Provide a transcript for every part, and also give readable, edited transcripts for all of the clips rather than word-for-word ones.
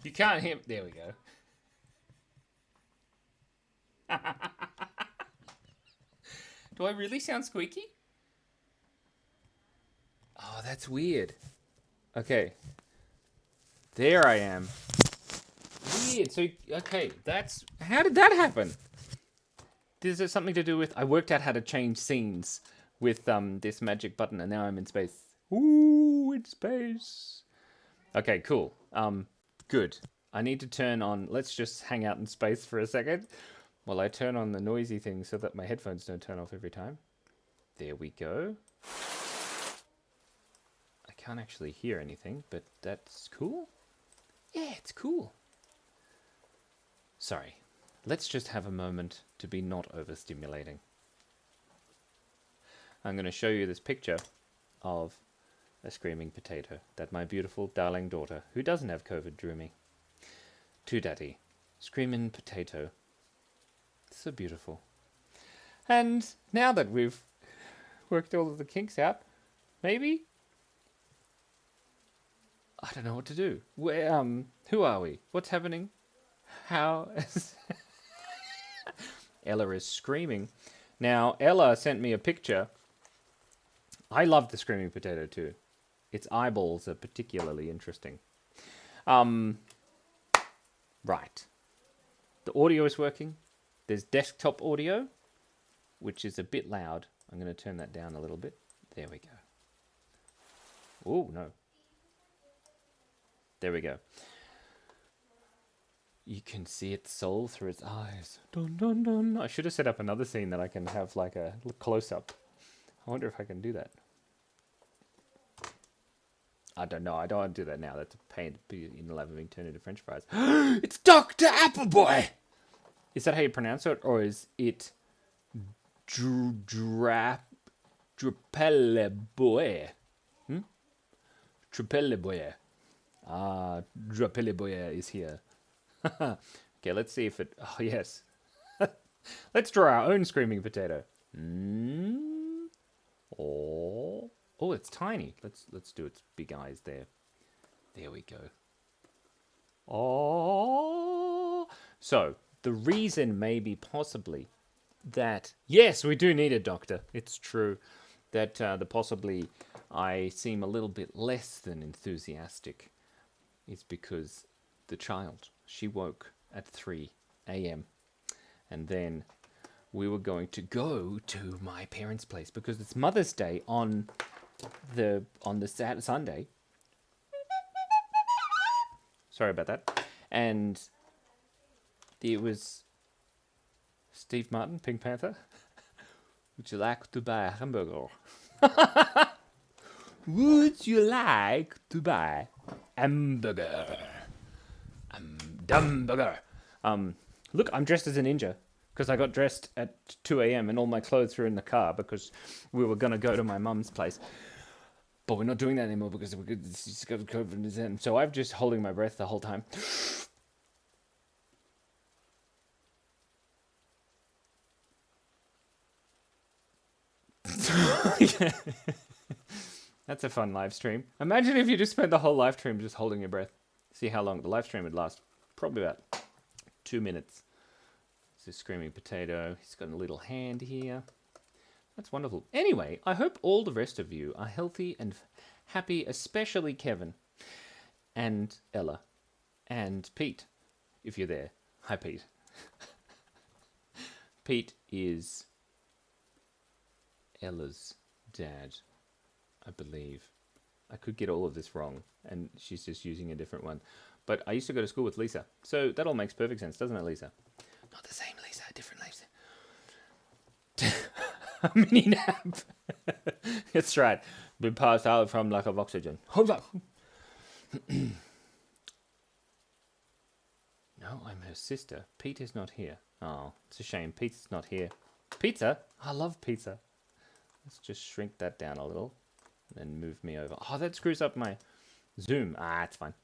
You can't hear... There we go. Do I really sound squeaky? Oh, that's weird. Okay. There I am. Weird. So, okay, that's... How did that happen? Is it something to do with... I worked out how to change scenes with this magic button, and now I'm in space. Ooh, in space. Okay, cool. Good. I need to turn on... Let's just hang out in space for a second while I turn on the noisy thing so that my headphones don't turn off every time. There we go. I can't actually hear anything, but that's cool. Yeah, it's cool. Sorry. Let's just have a moment to be not overstimulating. I'm going to show you this picture of a screaming potato that my beautiful, darling daughter, who doesn't have COVID, drew me. To Daddy. Screaming potato. So beautiful. And now that we've worked all of the kinks out, maybe? I don't know what to do. Where, who are we? What's happening? How? Ella is screaming. Now, Ella sent me a picture. I love the screaming potato too. Its eyeballs are particularly interesting. Right. The audio is working. There's desktop audio, which is a bit loud. I'm going to turn that down a little bit. There we go. Oh, no. There we go. You can see its soul through its eyes. Dun, dun, dun. I should have set up another scene that I can have like a close-up. I wonder if I can do that. I don't know. I don't want to do that now. That's a pain in the lab of being turned into French fries. It's Dr. Appleboy! Is that how you pronounce it? Or is it Drapelleboy? Trapelleboy. Ah, Drapelleboy is here. Okay, let's see if it... Oh, yes. Let's draw our own screaming potato. Oh, it's tiny. Let's do its big eyes there. There we go. Oh. So, the reason may be possibly that... Yes, we do need a doctor. It's true that possibly I seem a little bit less than enthusiastic is because the child, she woke at 3 a.m. and then we were going to go to my parents' place because it's Mother's Day on the Sunday. Sorry about that. And it was Steve Martin, Pink Panther. Would you like to buy a hamburger? Would you like to buy a hamburger? Dumburger. Look, I'm dressed as a ninja because I got dressed at 2 a.m. and all my clothes were in the car because we were going to go to my mum's place. But we're not doing that anymore because she's got COVID. And so I'm just holding my breath the whole time. That's a fun live stream. Imagine if you just spent the whole live stream just holding your breath. See how long the live stream would last. Probably about 2 minutes. It's a screaming potato. He's got a little hand here. That's wonderful. Anyway, I hope all the rest of you are healthy and happy, especially Kevin and Ella and Pete, if you're there. Hi, Pete. Pete is Ella's dad, I believe. I could get all of this wrong, and she's just using a different one. But I used to go to school with Lisa, so that all makes perfect sense, doesn't it, Lisa? Not the same Lisa, different Lisa. A mini nap. That's right. Been passed out from lack of oxygen. Hold up. No, I'm her sister. Pete is not here. Oh, it's a shame. Pete's not here. Pizza? I love pizza. Let's just shrink that down a little. And then move me over. Oh, that screws up my zoom. Ah, it's fine.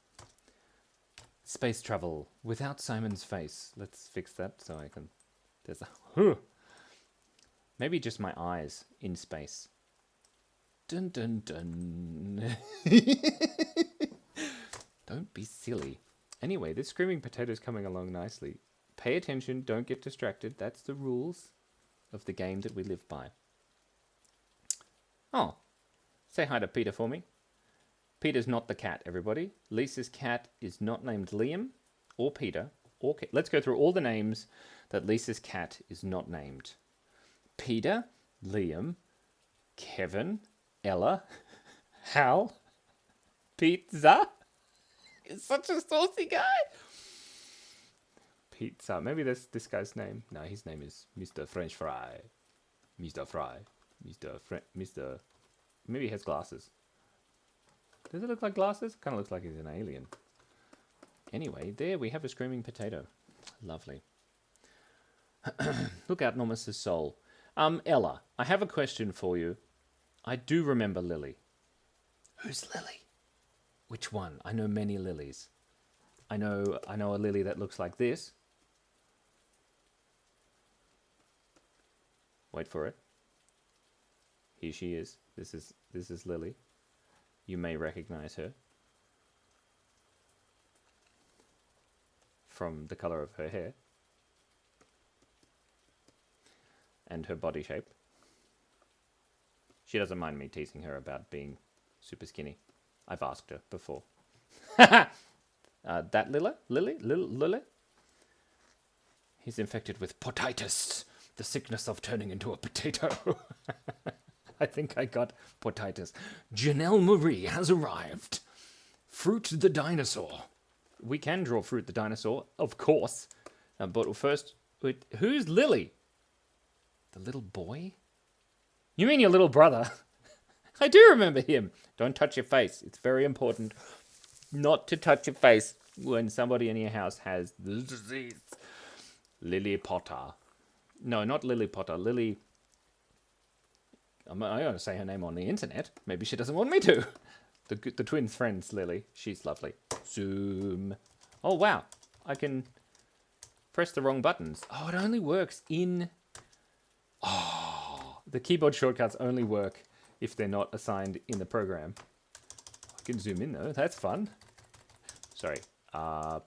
Space travel without Simon's face. Let's fix that so I can... There's a... Maybe just my eyes in space. Dun dun dun. Don't be silly. Anyway, this screaming potato's coming along nicely. Pay attention, don't get distracted. That's the rules of the game that we live by. Oh, say hi to Peter for me. Peter's not the cat, everybody. Lisa's cat is not named Liam or Peter or Kate. Let's go through all the names that Lisa's cat is not named. Peter, Liam, Kevin, Ella, Hal, Pizza. He's such a saucy guy. Pizza. Maybe that's this guy's name. No, his name is Mr. French Fry. Mr. Fry. Mr. Maybe he has glasses. Does it look like glasses? Kind of looks like he's an alien. Anyway, there we have a screaming potato. Lovely. Look out, Normus's soul. Ella, I have a question for you. I do remember Lily. Who's Lily? Which one? I know many lilies. I know a lily that looks like this. Wait for it. Here she is. This is Lily. You may recognize her from the color of her hair and her body shape. She doesn't mind me teasing her about being super skinny. I've asked her before. That Lily? He's infected with potitis, the sickness of turning into a potato. I think I got potitis. Janelle Marie has arrived. Fruit the dinosaur. We can draw Fruit the dinosaur, of course. But first, wait, who's Lily? The little boy? You mean your little brother? I do remember him. Don't touch your face. It's very important not to touch your face when somebody in your house has the disease. Lily Potter. No, not Lily Potter. Lily... I'm going to say her name on the internet. Maybe she doesn't want me to. The twin friends, Lily. She's lovely. Zoom. Oh, wow. I can press the wrong buttons. Oh, it only works in... Oh, the keyboard shortcuts only work if they're not assigned in the program. I can zoom in, though. That's fun. Sorry.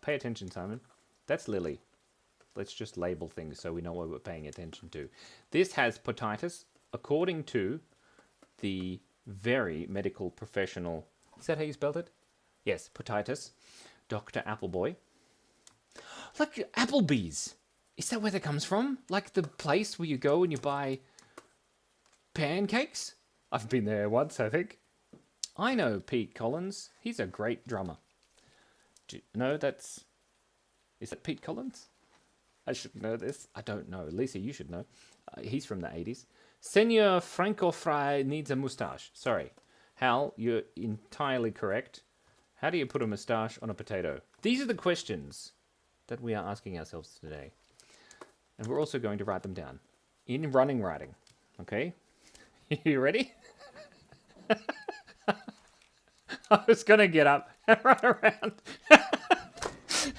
Pay attention, Simon. That's Lily. Let's just label things so we know what we're paying attention to. This has potitis, according to the very medical professional... Is that how you spelled it? Yes, potitis. Dr. Appleboy. Like Applebee's. Is that where that comes from? Like the place where you go and you buy pancakes? I've been there once, I think. I know Pete Collins. He's a great drummer. No, that's... Is that Pete Collins? I should know this. I don't know. Lisa, you should know. He's from the 80s. Senor Franco Fry needs a moustache. Sorry. Hal, you're entirely correct. How do you put a moustache on a potato? These are the questions that we are asking ourselves today. And we're also going to write them down in running writing. Okay? You ready? I was going to get up and run around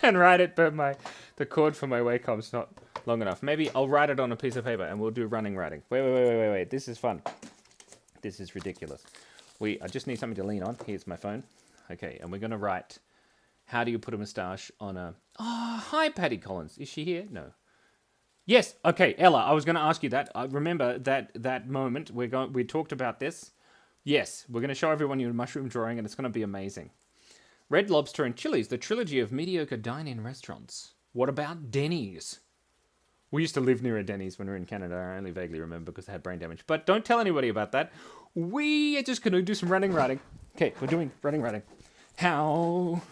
and write it, but the cord for my Wacom's not long enough. Maybe I'll write it on a piece of paper and we'll do running writing. Wait. This is fun. This is ridiculous. I just need something to lean on. Here's my phone. Okay, and we're going to write, how do you put a moustache on a... Oh, hi, Patty Collins. Is she here? No. Yes, okay, Ella, I was going to ask you that. I remember that moment. We talked about this. Yes, we're going to show everyone your mushroom drawing, and it's going to be amazing. Red Lobster and Chili's, the trilogy of mediocre dine-in restaurants. What about Denny's? We used to live near a Denny's when we were in Canada. I only vaguely remember because I had brain damage. But don't tell anybody about that. We are just going to do some running writing. Okay, we're doing running writing. How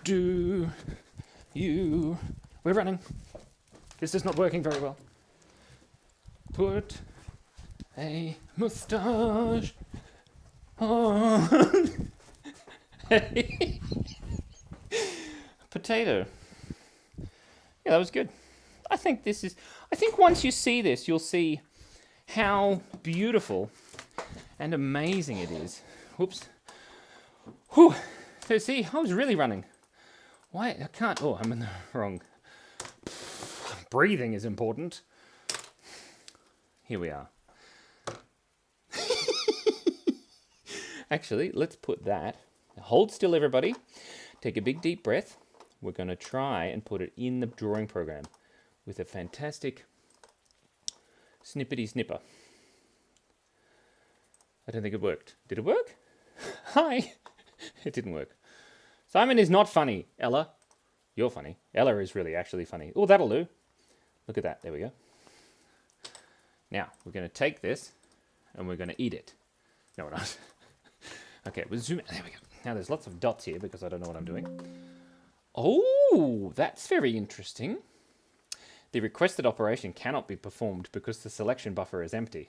do you... We're running. This is not working very well. Put a moustache on a potato. Yeah, that was good. I think once you see this, you'll see how beautiful and amazing it is. Whoops. Whew. So see, I was really running. Why? I can't. Oh, I'm in the wrong. Breathing is important. Here we are. Actually, let's put that. Hold still, everybody. Take a big deep breath. we're going to try and put it in the drawing program with a fantastic snippety snipper. I don't think it worked. Did it work? Hi! It didn't work. Simon is not funny. Ella, you're funny. Ella is really actually funny. Oh, that'll do. Look at that. There we go. Now, we're going to take this and we're going to eat it. No, we're not. Okay, we'll zoom in. There we go. Now, there's lots of dots here because I don't know what I'm doing. Oh, that's very interesting. The requested operation cannot be performed because the selection buffer is empty.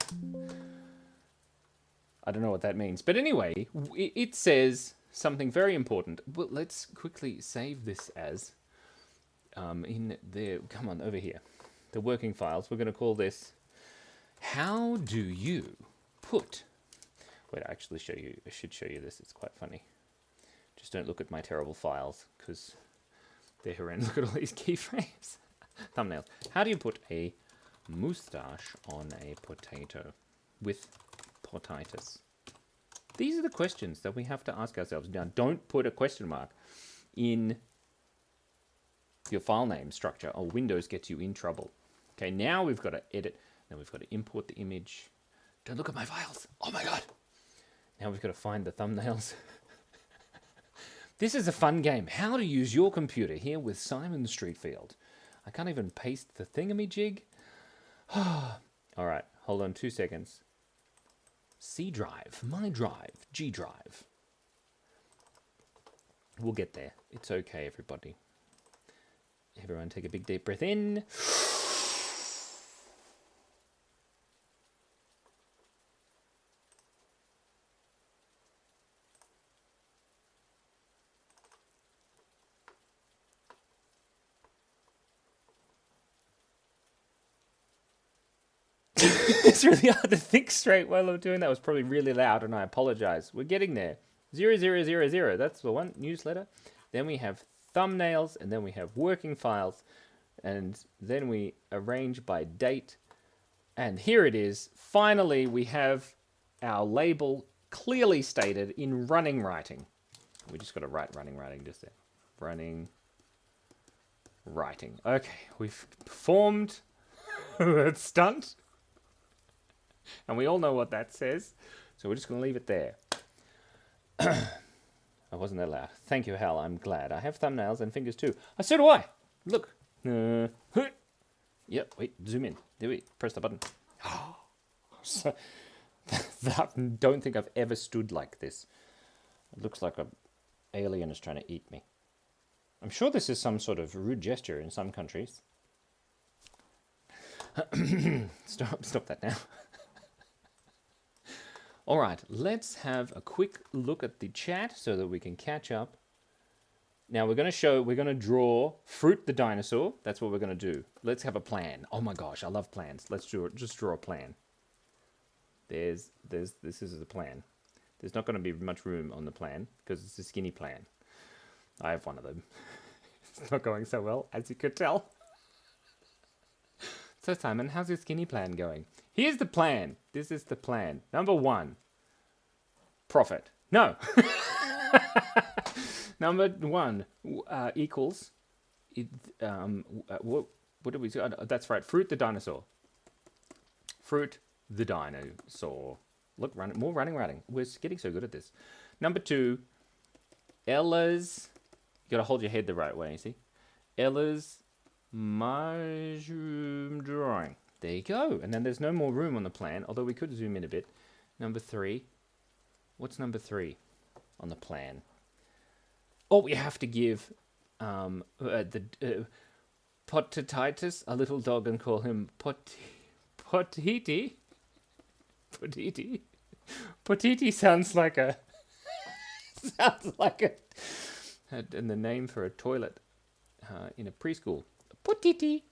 I don't know what that means. But anyway, it says something very important. Well, let's quickly save this as in there. Come on, over here. The working files. We're going to call this, how do you put... Wait, I actually show you. I should show you this. It's quite funny. Just don't look at my terrible files because they're horrendous. Look at all these keyframes. Thumbnails. How do you put a moustache on a potato with potitis? These are the questions that we have to ask ourselves. Now, don't put a question mark in your file name structure or Windows gets you in trouble. Okay, now we've got to edit. Then we've got to import the image. Don't look at my files. Oh my God. Now we've got to find the thumbnails. This is a fun game. How to use your computer here with Simon Streetfield. I can't even paste the thingamajig. All right, hold on 2 seconds. C drive, my drive, G drive. We'll get there. It's okay, everybody. Everyone take a big deep breath in. It's really hard to think straight while I'm doing that. It was probably really loud, and I apologize. We're getting there. 0000. That's the one newsletter. Then we have thumbnails, and then we have working files, and then we arrange by date. And here it is. Finally, we have our label clearly stated in running writing. We just got to write running writing just there. Running writing. Okay, we've performed that stunt. And we all know what that says. So we're just going to leave it there. I wasn't that loud. Thank you, Hal. I'm glad. I have thumbnails and fingers too. Oh, so do I. Look. Yep. Wait. Zoom in. There we press the button. So, don't think I've ever stood like this. It looks like an alien is trying to eat me. I'm sure this is some sort of rude gesture in some countries. Stop that now. All right, let's have a quick look at the chat so that we can catch up. Now we're going to draw Fruit the dinosaur. That's what we're going to do. Let's have a plan. Oh my gosh, I love plans. Let's just draw a plan. This is the plan. There's not going to be much room on the plan because it's a skinny plan. I have one of them. It's not going so well, as you could tell. So Simon, how's your skinny plan going? Here's the plan. This is the plan. Number 1, profit. No. Number 1 equals. What do we do? That's right. Fruit the dinosaur. Fruit the dinosaur. Look, more running. We're getting so good at this. Number 2, Ella's. You got to hold your head the right way. You see, Ella's mushroom drawing. There you go. And then there's no more room on the plan, although we could zoom in a bit. Number 3. What's number 3 on the plan? Oh, we have to give the Potitis a little dog and call him Potiti. Potiti. Potiti sounds like a and the name for a toilet in a preschool. Potiti.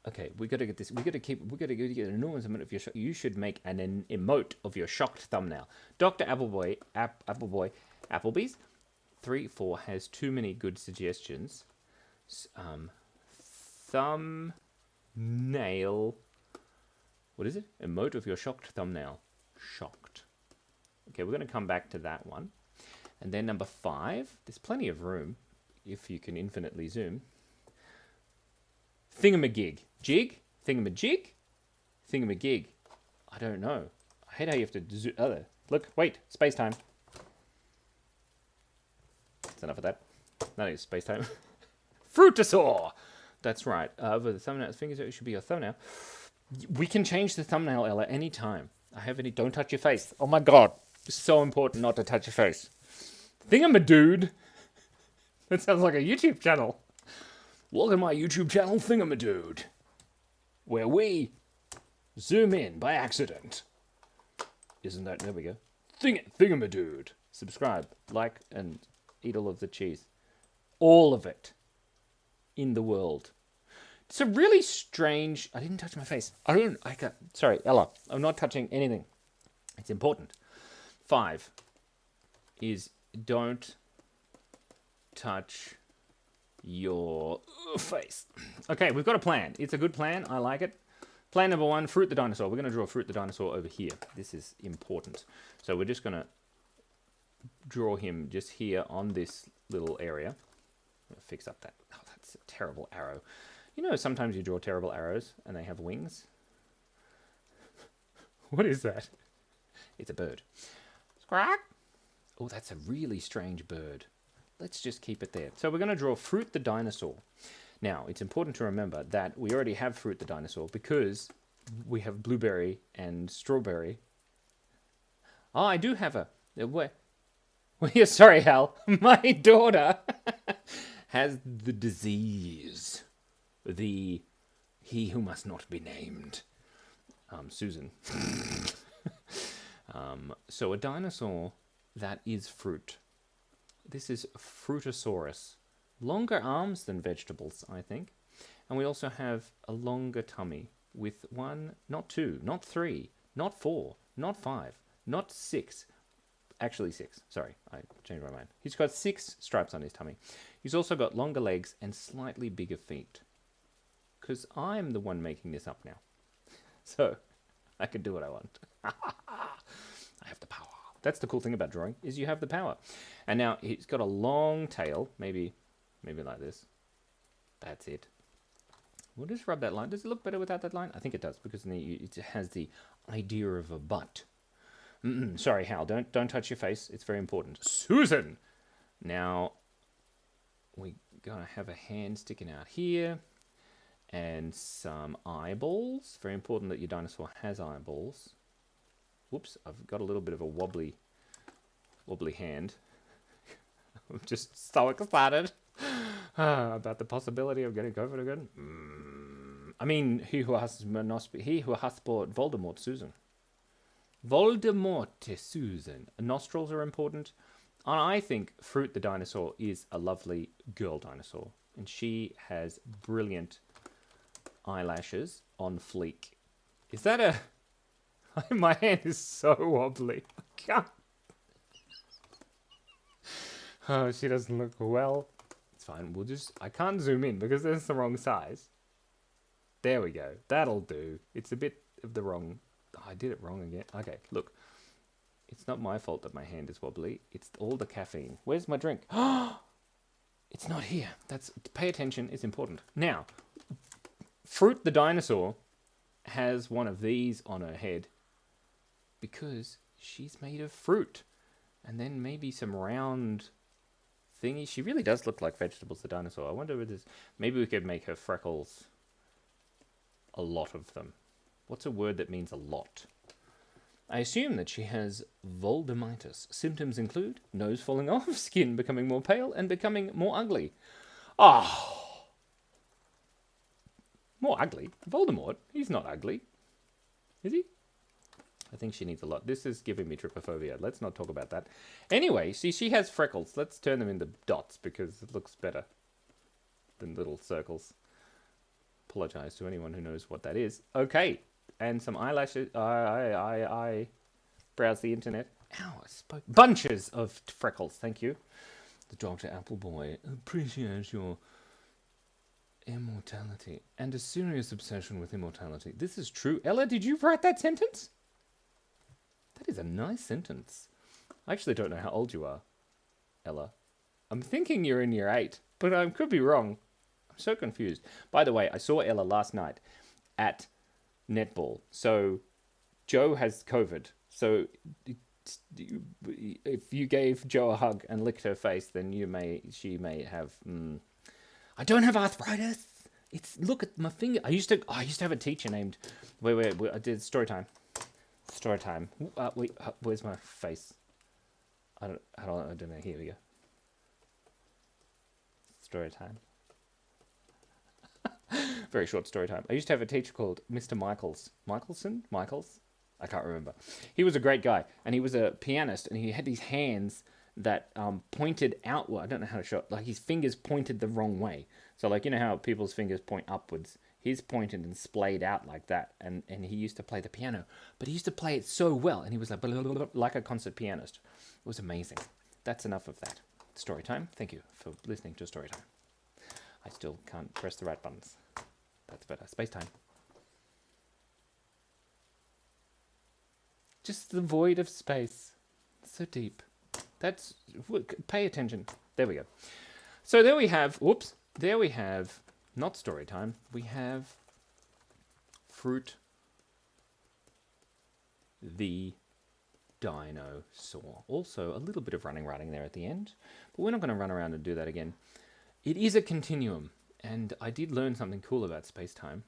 Okay, we got to get this. We got to get an enormous amount of your. You should make an emote of your shocked thumbnail. Dr. Applebee's 3-4 has too many good suggestions. Thumbnail. What is it? Emote of your shocked thumbnail. Shocked. Okay, we're going to come back to that one. And then number 5. There's plenty of room. if you can infinitely zoom. Thingamagig. Jig? Thingamajig? Thingamagig. I don't know. I hate how you have to zoom. Look, wait. Space time. That's enough of that. That is space time. Fruitosaur! That's right. For the thumbnail, fingers, it should be your thumbnail. We can change the thumbnail, Ella, anytime. Don't touch your face. Oh my god. It's so important not to touch your face. Thingamadude. That sounds like a YouTube channel. Welcome to my YouTube channel, Thingamadude. Where we zoom in by accident. Isn't that... There we go. Thingamadude. Subscribe, like, and eat all of the cheese. All of it. In the world. It's a really strange... I didn't touch my face. Sorry, Ella. I'm not touching anything. It's important. 5 is don't touch your face. Okay, we've got a plan. It's a good plan. I like it. Plan number 1, Fruit the Dinosaur. We're going to draw Fruit the Dinosaur over here. This is important. So we're just going to draw him just here on this little area. I'm going to fix up that. Oh, that's a terrible arrow. You know, sometimes you draw terrible arrows and they have wings. What is that? It's a bird. Squawk. Oh, that's a really strange bird. Let's just keep it there. So we're going to draw Fruit the Dinosaur. Now, it's important to remember that we already have Fruit the Dinosaur because we have blueberry and strawberry. Oh, I do have a... Well, yeah, sorry, Hal. My daughter has the disease. He who must not be named. Susan. So a dinosaur that is fruit. This is Fruitosaurus. Longer arms than vegetables, I think. And we also have a longer tummy with 1, not 2, not 3, not 4, not 5, not 6. Actually 6. Sorry, I changed my mind. He's got 6 stripes on his tummy. He's also got longer legs and slightly bigger feet. Because I'm the one making this up now. So, I can do what I want. I have the power. That's the cool thing about drawing, is you have the power. And now, he's got a long tail. Maybe like this. That's it. We'll just rub that line. Does it look better without that line? I think it does, because it has the idea of a butt. Sorry, Hal. Don't touch your face. It's very important. Susan! Now, we're going to have a hand sticking out here. And some eyeballs. Very important that your dinosaur has eyeballs. Whoops, I've got a little bit of a wobbly hand. I'm just so excited about the possibility of getting COVID again. I mean, he who has brought Voldemort, Susan. Voldemort, Susan. Nostrils are important. And I think Fruit the Dinosaur is a lovely girl dinosaur. And she has brilliant eyelashes on fleek. Is that a... My hand is so wobbly. I can't... Oh, she doesn't look well. It's fine. We'll just... I can't zoom in because that's the wrong size. There we go. That'll do. It's a bit of the wrong... Oh, I did it wrong again. Okay, look. It's not my fault that my hand is wobbly. It's all the caffeine. Where's my drink? It's not here. Pay attention. It's important. Now... Fruit the Dinosaur has one of these on her head because she's made of fruit. And then maybe some round thingy. She really does look like Vegetables the Dinosaur. I wonder if this... Maybe we could make her freckles a lot of them. What's a word that means a lot? I assume that she has Voldemitis. Symptoms include nose falling off, skin becoming more pale, and becoming more ugly. Oh... More ugly? Voldemort? He's not ugly. Is he? I think she needs a lot. This is giving me trypophobia. Let's not talk about that. Anyway, see, she has freckles. Let's turn them into dots because it looks better than little circles. Apologize to anyone who knows what that is. Okay. And some eyelashes. I browse the internet. Ow, I spoke. Bunches of freckles. Thank you. The Dr. Appleboy appreciates your... immortality. And a serious obsession with immortality. This is true. Ella, did you write that sentence? That is a nice sentence. I actually don't know how old you are, Ella. I'm thinking you're in year 8. but I could be wrong. I'm so confused. By the way, I saw Ella last night at netball. So Joe has COVID. So if you gave Joe a hug and licked her face, then she may have. I don't have arthritis. It's look at my finger. I used to have a teacher named. Wait. I did story time. Story time. Wait. Where's my face? I don't know. Here we go. Story time. Very short story time. I used to have a teacher called Mr. Michaels. Michaels? I can't remember. He was a great guy, and he was a pianist, and he had these hands that pointed outward. I don't know how to show it. Like his fingers pointed the wrong way. So like, you know how people's fingers point upwards? His pointed and splayed out like that, and he used to play the piano. But he used to play it so well, and he was like a concert pianist. It was amazing. That's enough of that. Story time. Thank you for listening to Story Time. I still can't press the right buttons. That's better. Space time. Just the void of space. So deep. Pay attention. There we go. So there we have, there we have, not story time, we have Fruit the Dinosaur. Also, a little bit of running there at the end, but we're not going to run around and do that again. It is a continuum, and I did learn something cool about space-time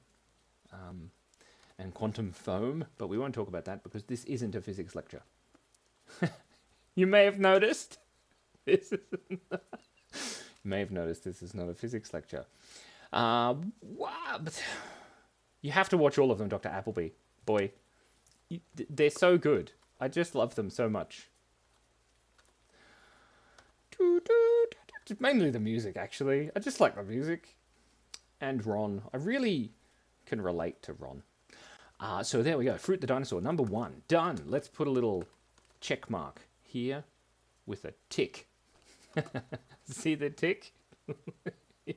and quantum foam, but we won't talk about that because this isn't a physics lecture. You may have noticed this is not a physics lecture. Wow, but you have to watch all of them, Dr. Appleby. Boy, they're so good. I just love them so much. Mainly the music, actually. I just like the music. And Ron. I really can relate to Ron. So there we go. Fruit the Dinosaur, number 1. Done. Let's put a little check mark here with a tick. See the tick? Tick.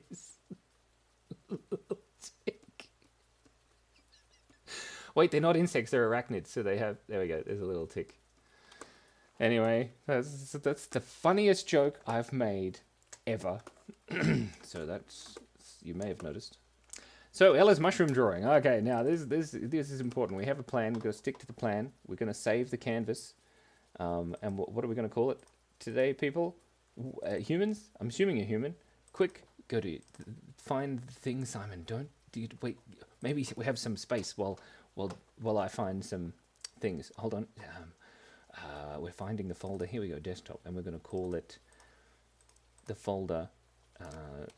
Wait, they're not insects, they're arachnids, so they have, there we go, there's a little tick. Anyway, that's the funniest joke I've made ever. So that's, you may have noticed. So Ella's mushroom drawing. Okay, now this is important. We have a plan. We've got to stick to the plan. We're going to save the canvas. And what are we going to call it today, people? Humans? I'm assuming a human. Quick, go to find the thing, Simon. Wait. Maybe we have some space while I find some things. Hold on. We're finding the folder. Here we go, desktop, and we're going to call it the folder.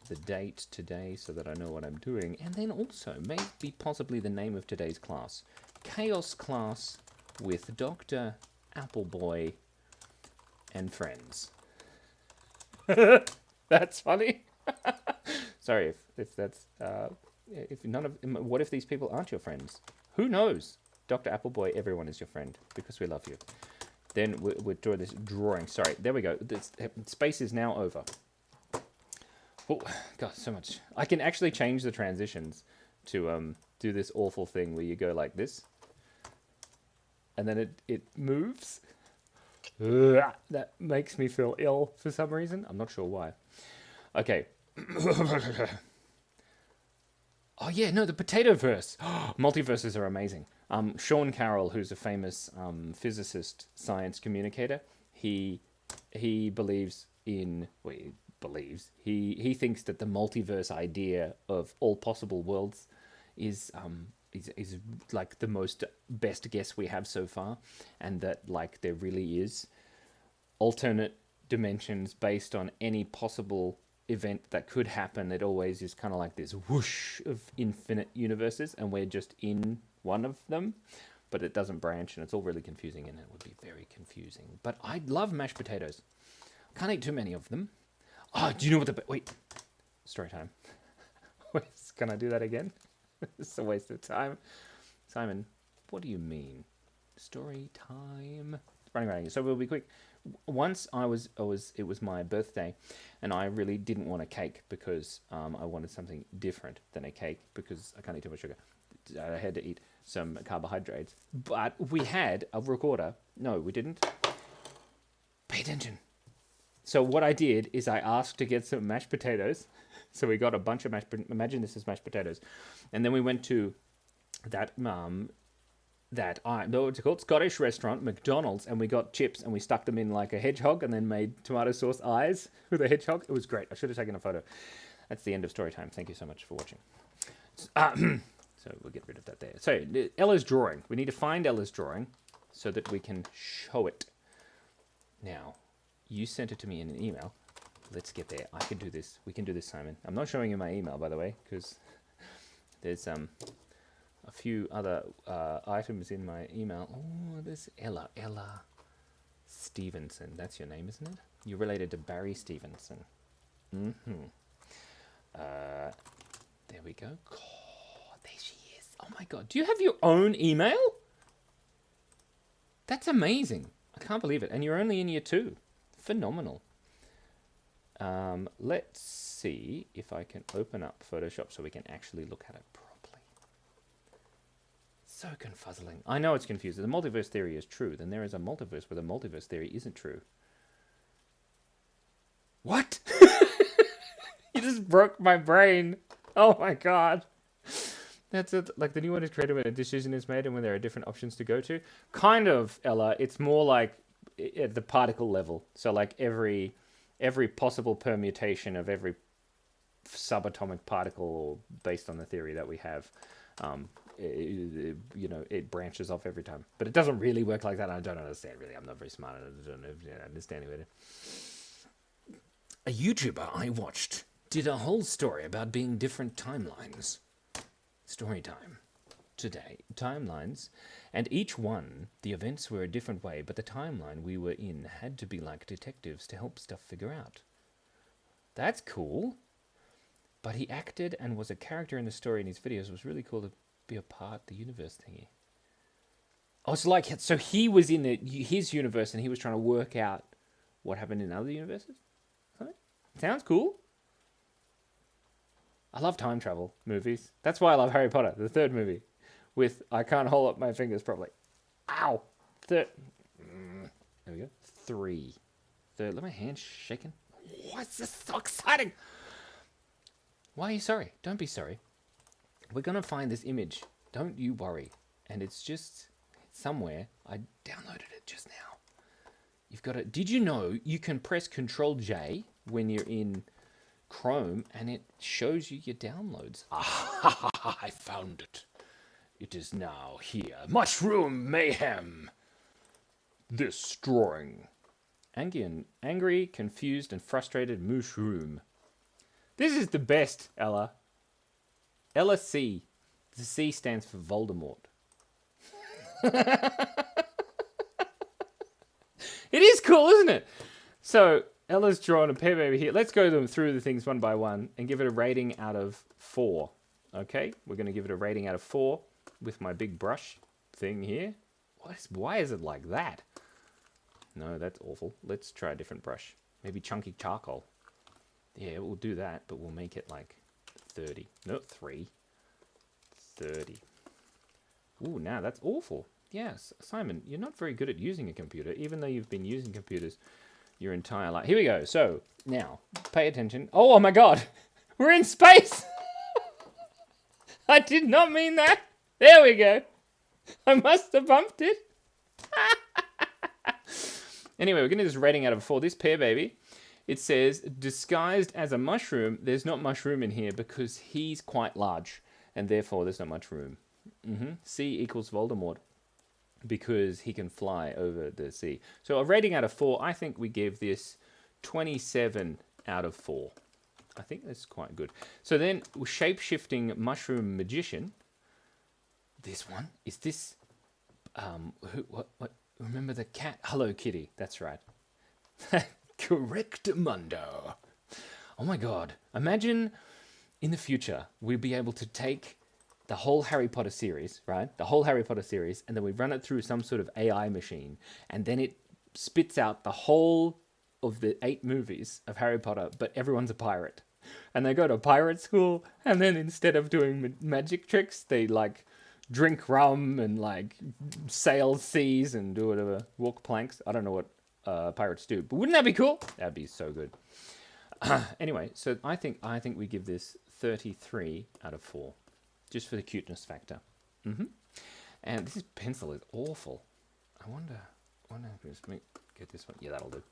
The date today so that I know what I'm doing, and then also maybe possibly the name of today's class. Chaos class with Dr. Appleboy and friends. That's funny. Sorry if that's if none of, what if these people aren't your friends? Who knows? Dr. Appleboy, everyone is your friend because we love you. Then we're doing this drawing. Sorry, there we go. This space is now over. Oh, God, so much. I can actually change the transitions to do this awful thing where you go like this. And then it moves. That makes me feel ill for some reason. I'm not sure why. Okay. Oh, yeah, no, the potato verse. Multiverses are amazing. Sean Carroll, who's a famous physicist, science communicator, he believes in... He thinks that the multiverse idea of all possible worlds is like the best guess we have so far, and that like there really is alternate dimensions based on any possible event that could happen. It always is kind of like this whoosh of infinite universes, and we're just in one of them, but it doesn't branch, and it's all really confusing, and it would be very confusing. But I love mashed potatoes. Can't eat too many of them. Oh, do you know what wait, story time. Can I do that again? It's a waste of time. Simon, what do you mean? Story time. Running around. So we'll be quick. Once it was my birthday, and I really didn't want a cake because I wanted something different than a cake because I can't eat too much sugar. I had to eat some carbohydrates. But we had a recorder. No, we didn't. Pay attention. So what I did is I asked to get some mashed potatoes. So we got a bunch of imagine this is mashed potatoes. And then we went to that what's it called? Scottish restaurant, McDonald's, and we got chips and we stuck them in like a hedgehog and then made tomato sauce eyes with a hedgehog. It was great. I should have taken a photo. That's the end of story time. Thank you so much for watching. So we'll get rid of that there. So Ella's drawing. We need to find Ella's drawing so that we can show it. Now, you sent it to me in an email. Let's get there. I can do this. We can do this, Simon. I'm not showing you my email, by the way, because there's a few other items in my email. Oh, there's Ella Stevenson. That's your name, isn't it? You're related to Barry Stevenson. Mm-hmm. There we go. Oh, there she is. Oh my God. Do you have your own email? That's amazing. I can't believe it. And you're only in year 2. Phenomenal. Let's see if I can open up Photoshop so we can actually look at it properly. So confuzzling. I know it's confusing. The multiverse theory is true. Then there is a multiverse where the multiverse theory isn't true. What? You just broke my brain. Oh my God. That's it. Like the new one is created when a decision is made and when there are different options to go to. Kind of, Ella. It's more like at the particle level. So like every possible permutation of every subatomic particle, based on the theory that we have, it branches off every time. But it doesn't really work like that. I don't understand really. I'm not very smart. I don't know if I understand it. A YouTuber I watched did a whole story about being different timelines. Story time. Today, timelines. And each one, the events were a different way, but the timeline we were in had to be like detectives to help stuff figure out. That's cool. But he acted and was a character in the story in his videos. It was really cool to be a part of the universe thingy. Oh, it's like, so he was in his universe and he was trying to work out what happened in other universes? Something? Sounds cool. I love time travel movies. That's why I love Harry Potter, the 3rd movie. With, I can't hold up my fingers properly. Ow! There we go. 3. Third, look at my hands shaking. What's this so exciting? Why are you sorry? Don't be sorry. We're going to find this image. Don't you worry. And it's just somewhere. I downloaded it just now. You've got to, did you know you can press Control J when you're in Chrome and it shows you your downloads? Ah, I found it. It is now here. Mushroom mayhem. This drawing. Angry, confused, and frustrated mushroom. This is the best, Ella. Ella C. The C stands for Voldemort. It is cool, isn't it? So, Ella's drawn a pear baby here. Let's go through the things one by one and give it a rating out of 4. Okay? We're going to give it a rating out of 4 with my big brush thing here. Why is it like that? No, that's awful. Let's try a different brush. Maybe chunky charcoal. Yeah, we'll do that, but we'll make it like 30. No, 3. 30. Ooh, now that's awful. Yes, Simon, you're not very good at using a computer, even though you've been using computers your entire life. Here we go. So, now, pay attention. Oh my God! We're in space! I did not mean that. There we go. I must have bumped it. Anyway, we're going to do this rating out of 4. This pear baby, it says, disguised as a mushroom. There's not much room in here because he's quite large, and therefore there's not much room. C equals Voldemort because he can fly over the sea. So a rating out of 4, I think we give this 27 out of 4. I think that's quite good. So then, shape-shifting mushroom magician. This one is this. What? Remember the cat? Hello Kitty. That's right. Correct, Mundo. Oh my God! Imagine in the future we'd be able to take the whole Harry Potter series, right? The whole Harry Potter series, and then we run it through some sort of AI machine, and then it spits out the whole of the 8 movies of Harry Potter, but everyone's a pirate. And they go to pirate school, and then instead of doing magic tricks, they like drink rum and like sail seas and do whatever, walk planks. I don't know what pirate stew. But wouldn't that be cool? That'd be so good. Anyway, so I think we give this 33 out of 4, just for the cuteness factor. And this pencil is awful. I wonder if we just get this one. Yeah, that'll do.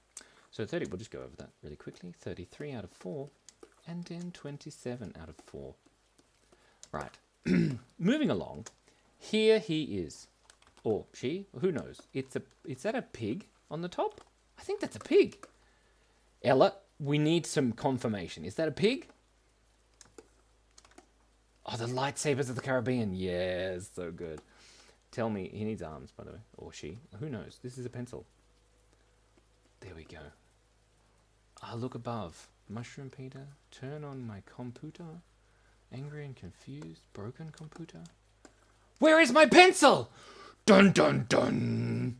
So 30. We'll just go over that really quickly. 33 out of 4, and then 27 out of 4. Right. Moving along. Here he is, or she. Who knows? Is that a pig on the top? I think that's a pig. Ella, we need some confirmation. Is that a pig? Oh, the lightsabers of the Caribbean. Yes, so good. Tell me, he needs arms, by the way. Or she. Who knows? This is a pencil. There we go. Ah, look above. Mushroom Peter. Turn on my computer. Angry and confused. Broken computer. Where is my pencil? Dun, dun, dun.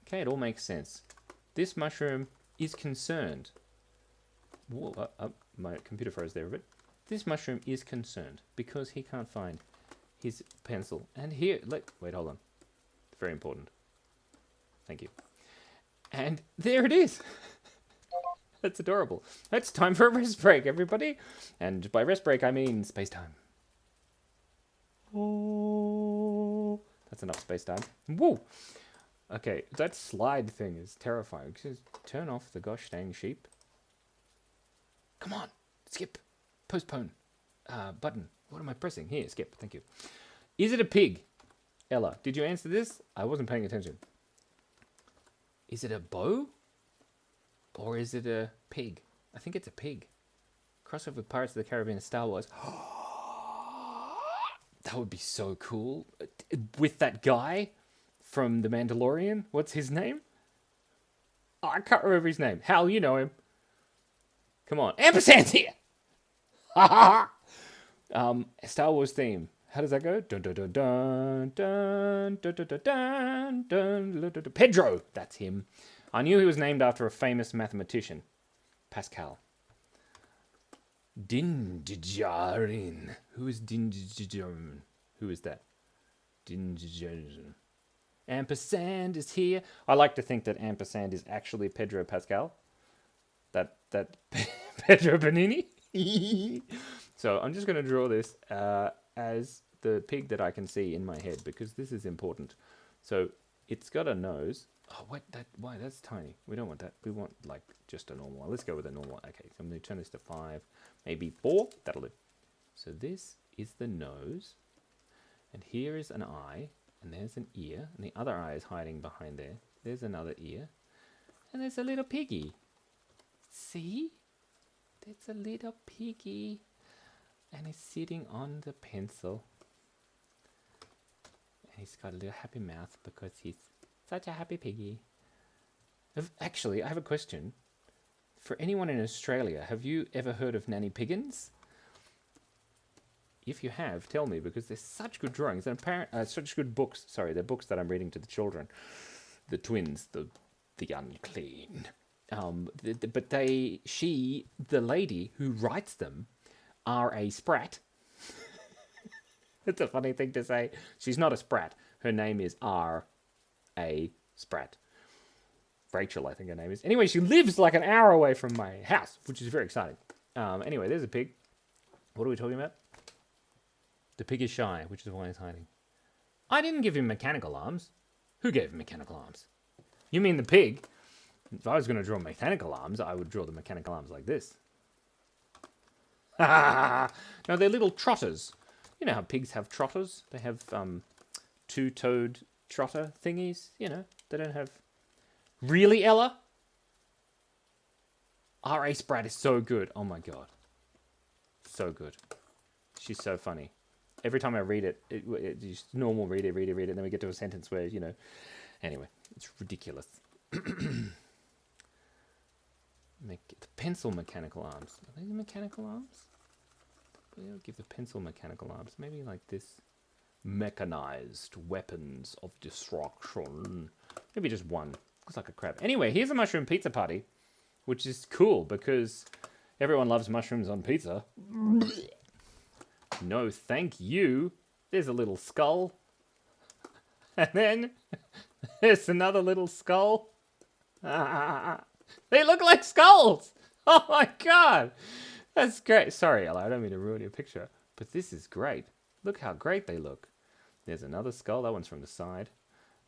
Okay, it all makes sense. This mushroom is concerned. Whoa, my computer froze there a bit. This mushroom is concerned because he can't find his pencil. And here, wait, hold on. Very important. Thank you. And there it is. That's adorable. It's time for a rest break, everybody. And by rest break, I mean space time. Oh, that's enough space time. Woo! Okay, that slide thing is terrifying. Just turn off the gosh dang sheep. Come on, skip. Postpone. Button. What am I pressing? Here, skip. Thank you. Is it a pig? Ella, did you answer this? I wasn't paying attention. Is it a bow? Or is it a pig? I think it's a pig. Crossover with Pirates of the Caribbean and Star Wars. That would be so cool. With that guy from The Mandalorian. What's his name? Oh, I can't remember his name. Hal, you know him. Come on. Ampersand's here! Star Wars theme. How does that go? Dun dun dun dun dun dun dun dun dun dun dun. Pedro. That's him. I knew he was named after a famous mathematician. Pascal. Dinjarin. Who is Dinjarin? Who is that? Dinjarin. Ampersand is here. I like to think that Ampersand is actually Pedro Pascal. That Pedro Benini. So I'm just going to draw this as the pig that I can see in my head because this is important. So it's got a nose. Oh, why? That's tiny. We don't want that. We want like just a normal one. Let's go with a normal one. Okay, so I'm going to turn this to 5, maybe 4. That'll do. So this is the nose, and here is an eye, and there's an ear, and the other eye is hiding behind there. There's another ear, and there's a little piggy. See? There's a little piggy, and he's sitting on the pencil, and he's got a little happy mouth because he's such a happy piggy. Actually, I have a question. For anyone in Australia, have you ever heard of Nanny Piggins? If you have, tell me, because they're such good drawings and such good books. Sorry, they're books that I'm reading to the children. The twins, the unclean. But the lady who writes them, R.A. Spratt. It's a funny thing to say. She's not a Spratt. Her name is R.A. Spratt. Rachel, I think her name is. Anyway, she lives like an hour away from my house, which is very exciting. Anyway, there's a pig. What are we talking about? The pig is shy, which is why he's hiding. I didn't give him mechanical arms. Who gave him mechanical arms? You mean the pig? If I was going to draw mechanical arms, I would draw the mechanical arms like this. No, they're little trotters. You know how pigs have trotters? They have two-toed trotter thingies. You know, they don't have... Really, Ella? R.A. Spratt is so good. Oh my god. So good. She's so funny. Every time I read it, it's just normal, read it, and then we get to a sentence where, you know... Anyway, it's ridiculous. The pencil mechanical arms. Are they the mechanical arms? We'll give the pencil mechanical arms. Maybe like this. Mechanized weapons of destruction. Maybe just one. Looks like a crab. Anyway, here's a mushroom pizza party, which is cool because everyone loves mushrooms on pizza. No, thank you. There's a little skull. And then there's another little skull. They look like skulls. Oh my god. That's great. Sorry, Ella, I don't mean to ruin your picture. But this is great. Look how great they look. There's another skull. That one's from the side.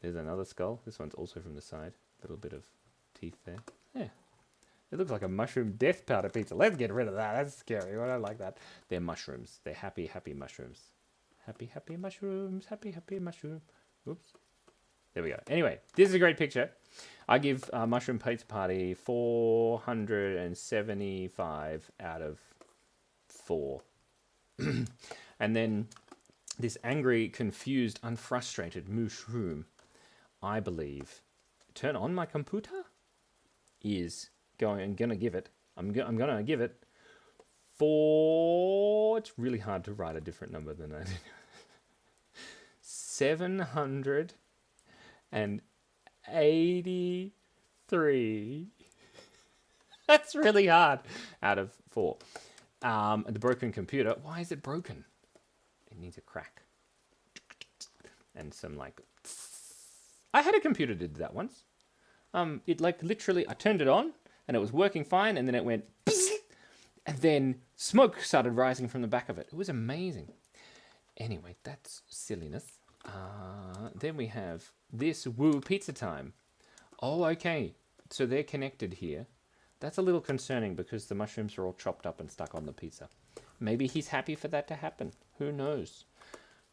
There's another skull. This one's also from the side. A little bit of teeth there. Yeah. It looks like a mushroom death powder pizza. Let's get rid of that. That's scary. I don't like that. They're mushrooms. They're happy, happy mushrooms. Happy, happy mushrooms. Happy, happy mushroom. Oops. There we go. Anyway, this is a great picture. I give Mushroom Pizza Party 475 out of 4. And then this angry, confused, unfrustrated mushroom, I believe, turn on my computer, is going. I'm gonna give it 4. It's really hard to write a different number than I did. 783. That's really hard. Out of 4. The broken computer. Why is it broken? It needs a crack. And some like. I had a computer that did that once. It like literally, I turned it on and it was working fine, and then it went, and then smoke started rising from the back of it. It was amazing. Anyway, that's silliness. Then we have this Woo Pizza Time. Oh, okay. So they're connected here. That's a little concerning because the mushrooms are all chopped up and stuck on the pizza. Maybe he's happy for that to happen. Who knows?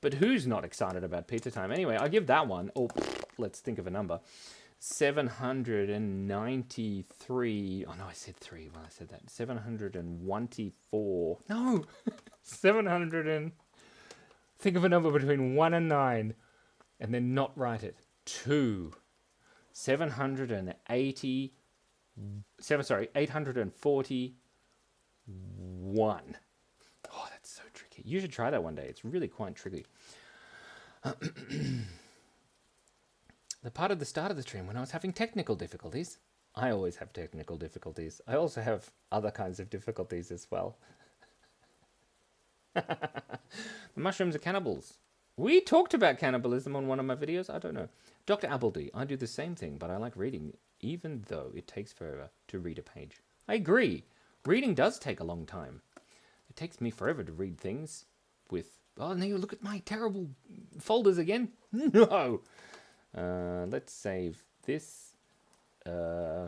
But who's not excited about Pizza Time? Anyway, I'll give that one. Oh, let's think of a number. 793. Oh, no, I said 3 when I said that. 724. No! 700 and... Think of a number between 1 and 9. And then not write it. 2. 841. Oh, that's so tricky. You should try that one day. It's really quite tricky. The part of the start of the stream when I was having technical difficulties. I always have technical difficulties. I also have other kinds of difficulties as well. The mushrooms are cannibals. We talked about cannibalism on one of my videos. I don't know. Dr. Appleby, I do the same thing, but I like reading, even though it takes forever to read a page. I agree. Reading does take a long time. It takes me forever to read things with... Oh, now you look at my terrible folders again. No! Let's save this in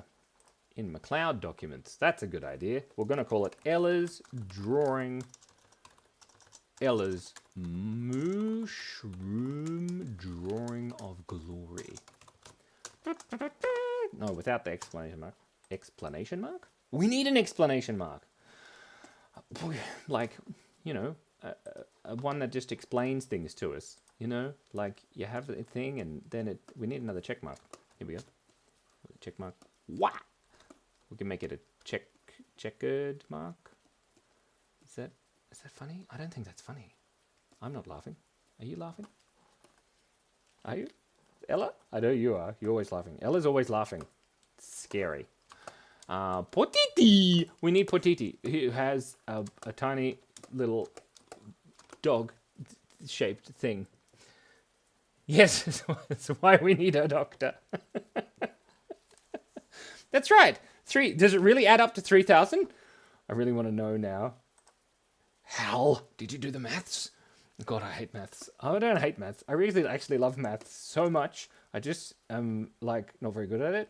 McLeod documents. That's a good idea. We're going to call it Ella's Drawing... Ella's Mushroom Drawing of Glory. No, without the exclamation mark. Explanation mark? We need an explanation mark. Like, you know, one that just explains things to us. You know, like you have a thing and then we need another check mark. Here we go. Check mark. Wow. We can make it a checkered mark. Is that funny? I don't think that's funny. I'm not laughing. Are you laughing? Are you? Ella? I know you are. You're always laughing. Ella's always laughing. It's scary. Potiti! We need Potiti, who has a tiny little dog-shaped thing. Yes, that's why we need a doctor. That's right. 3. Does it really add up to 3,000? I really want to know now. Hal, did you do the maths? God, I hate maths. I don't hate maths. I really actually love maths so much. I just am like not very good at it.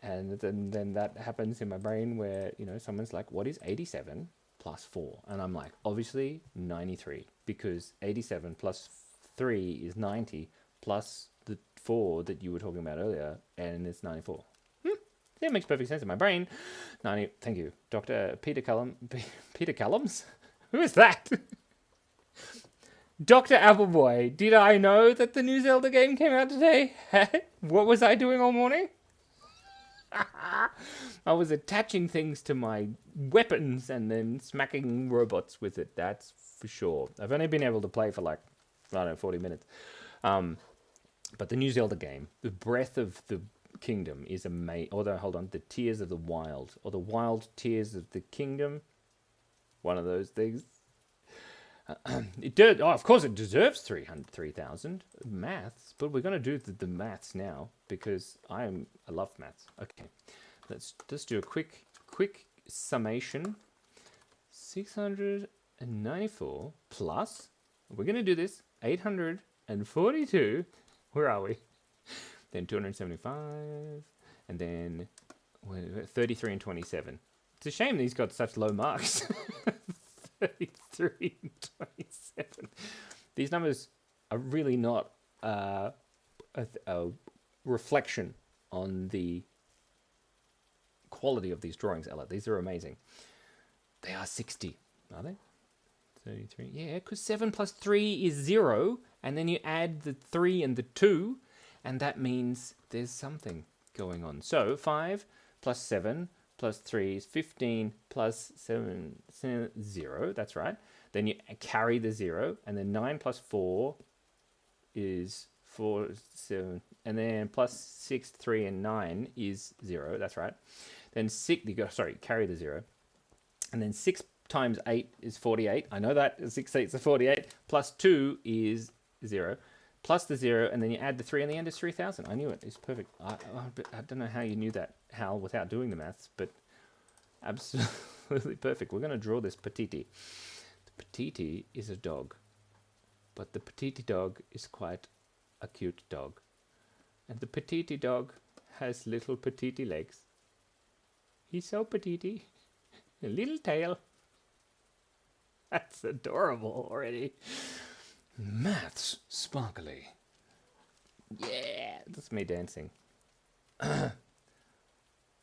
And then that happens in my brain where, you know, someone's like, what is 87 plus 4? And I'm like, obviously 93, because 87 plus 3 is 90 plus the 4 that you were talking about earlier, and it's 94. That makes perfect sense in my brain. 90. Thank you, Dr. Peter Callum. Peter Callums? Who is that? Dr. Appleboy, did I know that the new Zelda game came out today? What was I doing all morning? I was attaching things to my weapons and then smacking robots with it. That's for sure. I've only been able to play for like, I don't know, 40 minutes. But the new Zelda game, the Breath of the Kingdom is amazing. Although, hold on, the Tears of the Wild, or the Wild Tears of the Kingdom. One of those things. Oh, of course it deserves 3,000 maths, but we're going to do the maths now because I love maths. Okay, let's just do a quick summation. 694 plus, we're going to do this, 842, where are we? Then 275, and then 33 and 27. It's a shame these got such low marks. 33 and 27. These numbers are really not a reflection on the quality of these drawings, Ella. These are amazing. They are 60, are they? 33. Yeah, because 7 plus 3 is 0, and then you add the 3 and the 2, and that means there's something going on. So 5 plus 7 plus 3 is 15 plus 7, 0. That's right. Then you carry the 0, and then 9 plus 4 is 4, 7, and then plus 6, 3, and 9 is 0. That's right. Then 6, carry the 0. And then 6 times 8 is 48. I know that. 6 8 is 48. Plus 2 is 0. Plus the 0, and then you add the 3, and the end is 3,000. I knew it. It's perfect. I don't know how you knew that, Hal, without doing the maths, but absolutely perfect. We're going to draw this Petiti. The Petiti is a dog, but the Petiti dog is quite a cute dog. And the Petiti dog has little Petiti legs. He's so Petiti. A little tail. That's adorable already. Maths sparkly. Yeah, that's me dancing. I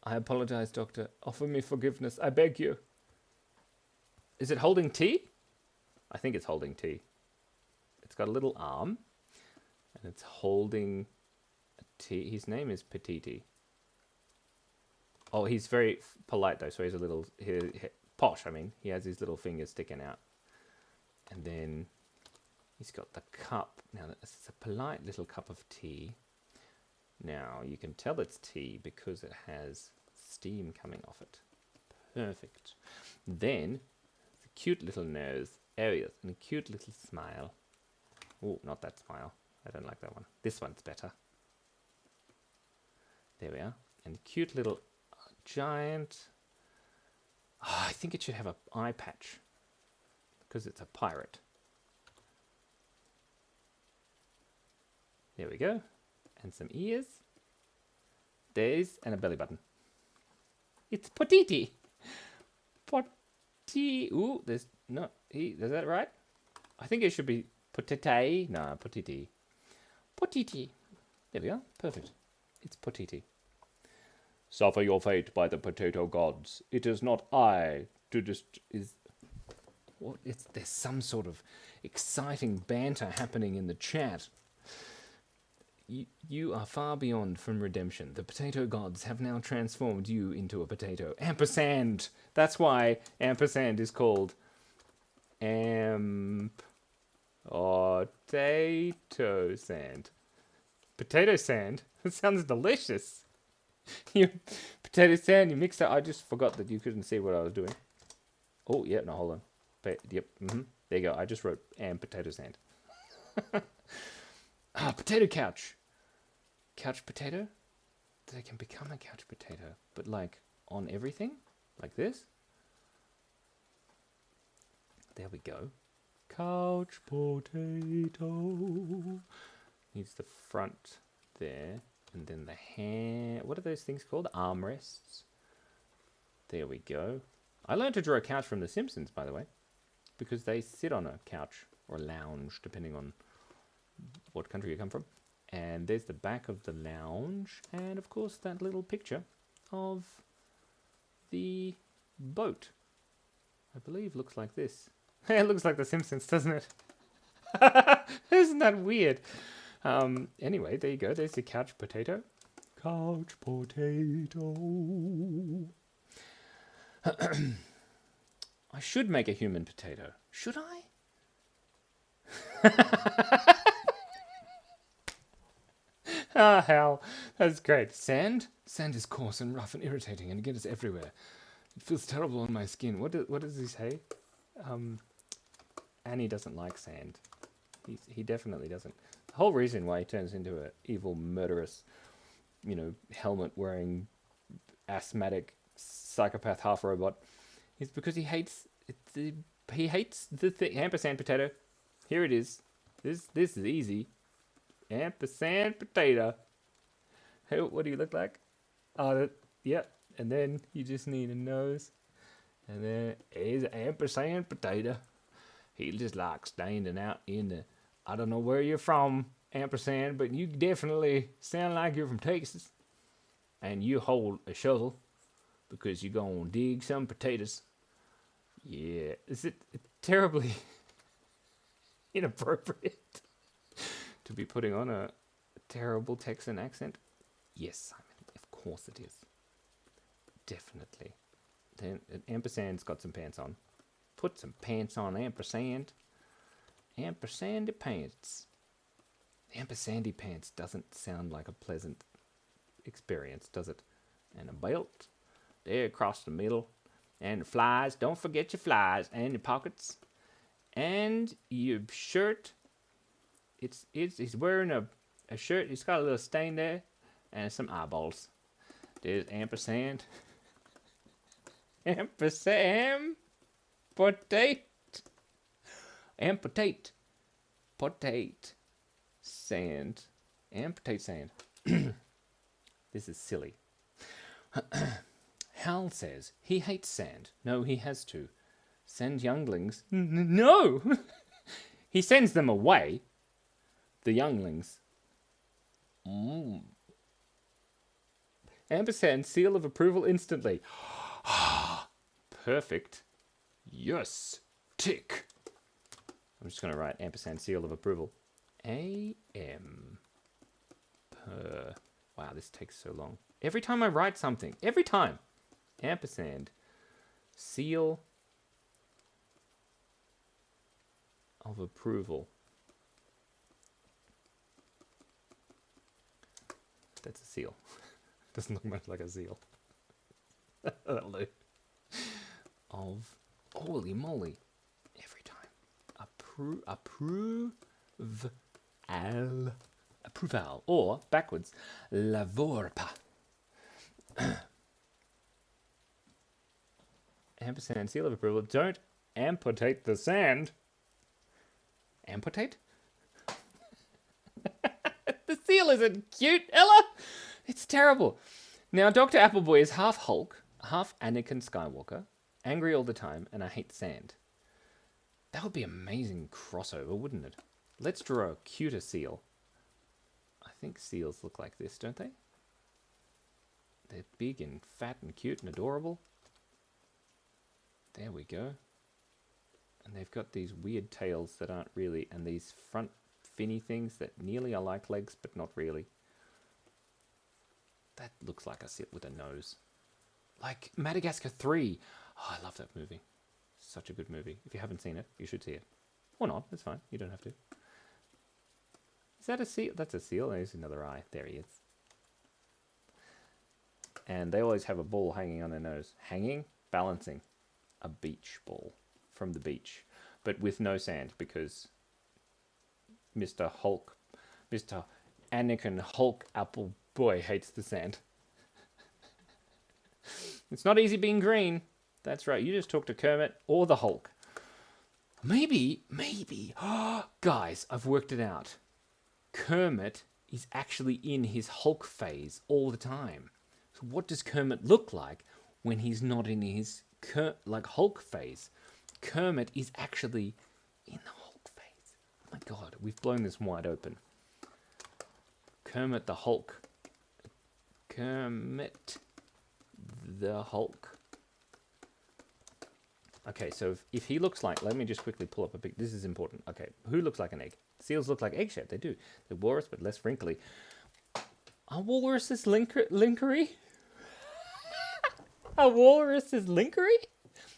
apologize, Doctor. Offer me forgiveness. I beg you. Is it holding T? I think it's holding T. It's got a little arm, and it's holding a T. His name is Petiti. Oh, he's very polite though, so he's a little posh. I mean, he has his little fingers sticking out, and then he's got the cup. Now, it's a polite little cup of tea. Now, you can tell it's tea because it has steam coming off it. Perfect. Then, the cute little nose areas and a cute little smile. Oh, not that smile. I don't like that one. This one's better. There we are. And cute little giant. Oh, I think it should have an eye patch because it's a pirate. There we go. And some ears. There's and a belly button. It's Potiti. Ooh, there's no E. Is that right? I think it should be Potite. No, Potiti. Potiti. There we are. Perfect. It's Potiti. Suffer your fate by the potato gods. It is not I to there's some sort of exciting banter happening in the chat. You are far beyond from redemption. The potato gods have now transformed you into a potato. Ampersand! That's why ampersand is called potato sand. Potato sand? That sounds delicious. You potato sand, you mix that. I just forgot that you couldn't see what I was doing. Oh, yeah, no, hold on. Yep, there you go. I just wrote potato sand. Potato couch. Couch potato? They can become a couch potato, but like on everything? Like this? There we go. Couch potato. Needs the front there. And then the hand. What are those things called? Armrests. There we go. I learned to draw a couch from The Simpsons, by the way, because they sit on a couch or a lounge, depending on what country you come from. And there's the back of the lounge, and of course that little picture of the boat. I believe looks like this. It looks like The Simpsons, doesn't it? Isn't that weird? Anyway, there you go. There's the couch potato. Couch potato. I should make a human potato. Should I? Ah, Hal. That's great. Sand? Sand is coarse and rough and irritating and it gets everywhere. It feels terrible on my skin. What does he say? And he doesn't like sand. He definitely doesn't. The whole reason why he turns into an evil, murderous, helmet-wearing, asthmatic, psychopath half-robot is because he hates the ampersand potato. Here it is. This is easy. Ampersand potato. Hey, what do you look like? Oh, yep. And then you just need a nose. And then here's an ampersand potato. He just like standing out in the... I don't know where you're from, ampersand, but you definitely sound like you're from Texas. And you hold a shovel because you're going to dig some potatoes. Yeah. Is it terribly inappropriate to be putting on a terrible Texan accent? Yes, Simon. Of course it is. Definitely. Then ampersand's got some pants on. Put some pants on, ampersand. Ampersandy pants. Ampersandy pants doesn't sound like a pleasant experience, does it? And a belt there across the middle. And flies. Don't forget your flies. And your pockets. And your shirt. He's wearing a shirt. He's got a little stain there. And some eyeballs. There's ampersand. Ampersand. Potate. Amputate. Potate. Sand. Amputate sand. This is silly. Hal says he hates sand. No, he has to. Send younglings. No! He sends them away. The younglings. Ampersand, seal of approval instantly. Perfect. Yes. Tick. I'm just going to write ampersand, seal of approval. A-M. Per. Wow, this takes so long. Every time I write something. Every time. Ampersand. Seal of approval. That's a seal. Doesn't look much like a seal. That'll do. Of holy moly. Every time. Approval. Approval. Or backwards. Lavorpa. Ampersand, seal of approval. Don't amputate the sand. Amputate? The seal isn't cute, Ella. It's terrible. Now, Dr. Appleboy is half Hulk, half Anakin Skywalker, angry all the time, and I hate sand. That would be an amazing crossover, wouldn't it? Let's draw a cuter seal. I think seals look like this, don't they? They're big and fat and cute and adorable. There we go. And they've got these weird tails that aren't really, and these front finny things that nearly are like legs, but not really. That looks like a seal with a nose. Like Madagascar 3. Oh, I love that movie. Such a good movie. If you haven't seen it, you should see it. Or not, it's fine. You don't have to. Is that a seal? That's a seal. There's another eye. There he is. And they always have a ball hanging on their nose. Hanging, balancing. A beach ball from the beach. But with no sand, because Mr. Anakin Hulk Appleboy hates the sand. It's not easy being green. That's right. You just talk to Kermit or the Hulk. Maybe. Guys, I've worked it out. Kermit is actually in his Hulk phase all the time. So what does Kermit look like when he's not in his Hulk phase? Kermit is actually in the Hulk phase. Oh my god, we've blown this wide open. Kermit the Hulk. Kermit the Hulk. Okay, so if he looks like... Let me just quickly pull up a pic. This is important. Okay, who looks like an egg? Seals look like egg-shaped. They do. They're walrus, but less wrinkly. Are walruses linkery? Are walruses linkery?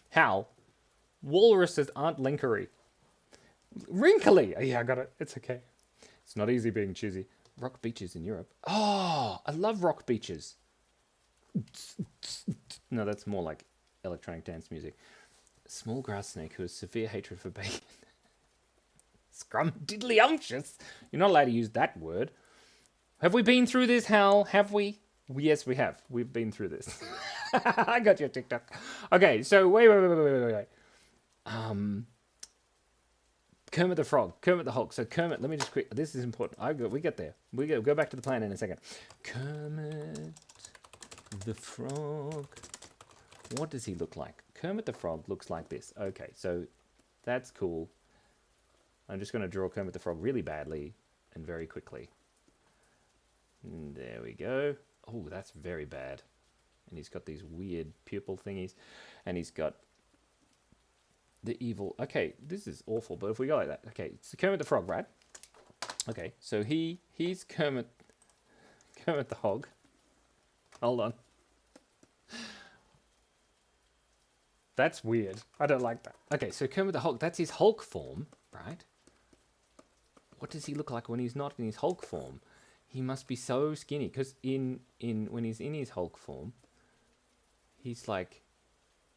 How? Walruses aren't linkery. Wrinkly! Oh, yeah, I got it. It's okay. It's not easy being choosy. Rock beaches in Europe. Oh, I love rock beaches. No, that's more like electronic dance music. Small grass snake who has severe hatred for bacon. Scrumdiddlyumptious. You're not allowed to use that word. Have we been through this, Hal? Have we? Yes, we have. We've been through this. I got your TikTok. Okay, so wait. Kermit the Frog, Kermit the Hulk. So Kermit, let me just quick. This is important. We get there. We go back to the plan in a second. Kermit the Frog. What does he look like? Kermit the Frog looks like this. Okay, so that's cool. I'm just going to draw Kermit the Frog really badly and very quickly. And there we go. Oh, that's very bad. And he's got these weird pupil thingies. And he's got the evil... Okay, this is awful, but if we go like that... Okay, it's Kermit the Frog, right? Okay, so he's Kermit the Hog. Hold on. That's weird. I don't like that. Okay, so Kermit the Hulk, that's his Hulk form, right? What does he look like when he's not in his Hulk form? He must be so skinny, because when he's in his Hulk form, he's like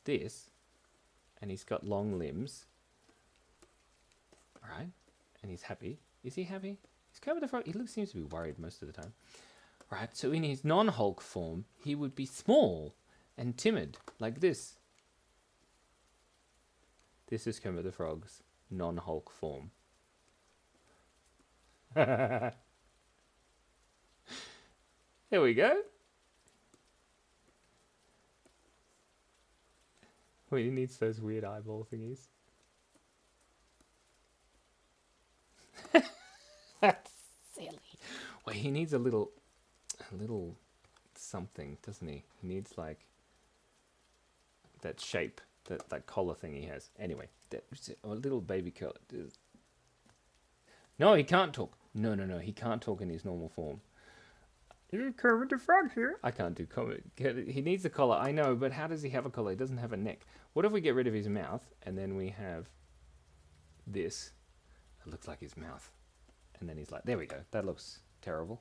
this, and he's got long limbs, right? And he's happy. Is he happy? Is Kermit the Frog? He seems to be worried most of the time, right? So in his non-Hulk form, he would be small and timid, like this. This is Kermit the Frog's non-Hulk form. There we go. Wait, he needs those weird eyeball thingies. That's silly. Wait, he needs a little something, doesn't he? He needs like that shape, that collar thing he has. Anyway, a little baby collar. No, he can't talk. No, he can't talk in his normal form. Kermit the Frog here. I can't do Kermit. He needs a collar, I know, but how does he have a collar? He doesn't have a neck. What if we get rid of his mouth, and then we have this? It looks like his mouth. And then he's like, there we go. That looks terrible.